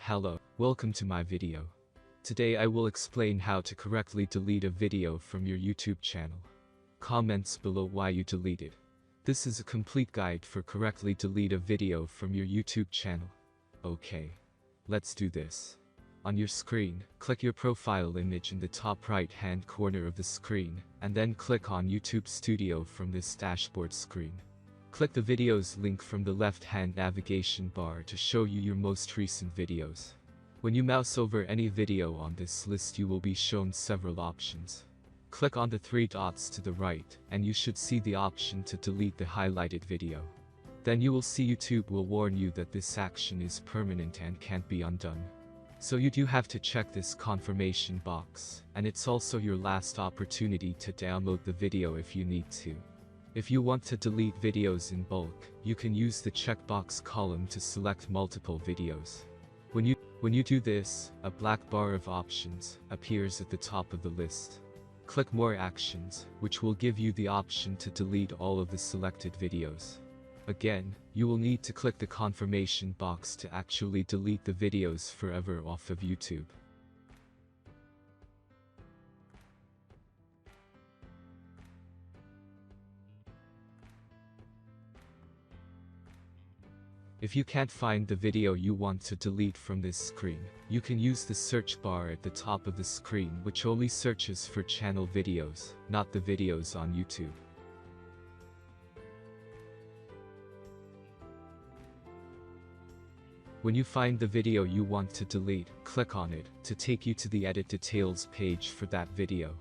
Hello, welcome to my video. Today I will explain how to correctly delete a video from your YouTube channel. Comments below why you deleted. This is a complete guide for correctly delete a video from your YouTube channel. Okay, let's do this. On your screen, click your profile image in the top right hand corner of the screen, and then click on YouTube Studio from this dashboard screen. Click the videos link from the left-hand navigation bar to show you your most recent videos. When you mouse over any video on this list, you will be shown several options. Click on the three dots to the right, and you should see the option to delete the highlighted video. Then you will see YouTube will warn you that this action is permanent and can't be undone. So you do have to check this confirmation box, and it's also your last opportunity to download the video if you need to. If you want to delete videos in bulk, you can use the checkbox column to select multiple videos. When you do this, a black bar of options appears at the top of the list. Click More Actions, which will give you the option to delete all of the selected videos. Again, you will need to click the confirmation box to actually delete the videos forever off of YouTube. If you can't find the video you want to delete from this screen, you can use the search bar at the top of the screen, which only searches for channel videos, not the videos on YouTube. When you find the video you want to delete, click on it to take you to the Edit Details page for that video.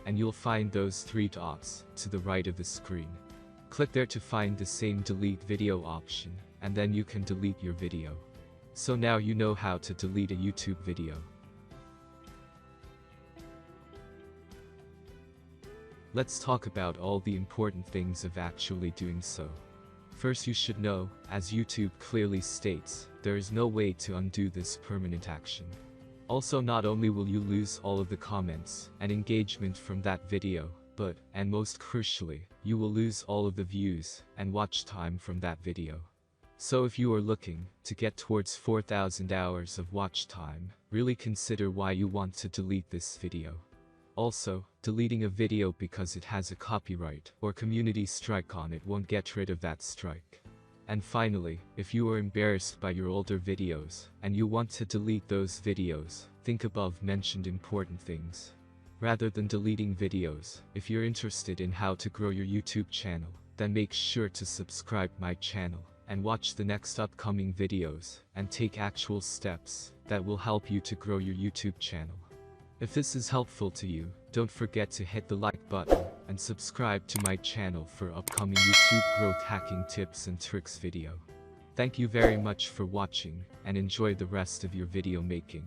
And you'll find those three dots to the right of the screen. Click there to find the same Delete Video option, and then you can delete your video. So now you know how to delete a YouTube video. Let's talk about all the important things of actually doing so. First, you should know, as YouTube clearly states, there is no way to undo this permanent action. Also, not only will you lose all of the comments and engagement from that video, but, and most crucially, you will lose all of the views and watch time from that video. So if you are looking to get towards 4,000 hours of watch time, really consider why you want to delete this video. Also, deleting a video because it has a copyright or community strike on it won't get rid of that strike. And finally, if you are embarrassed by your older videos, and you want to delete those videos, think above mentioned important things. Rather than deleting videos, if you're interested in how to grow your YouTube channel, then make sure to subscribe my channel, and watch the next upcoming videos, and take actual steps that will help you to grow your YouTube channel. If this is helpful to you, don't forget to hit the like button and subscribe to my channel for upcoming YouTube growth hacking tips and tricks video. Thank you very much for watching, and enjoy the rest of your video making.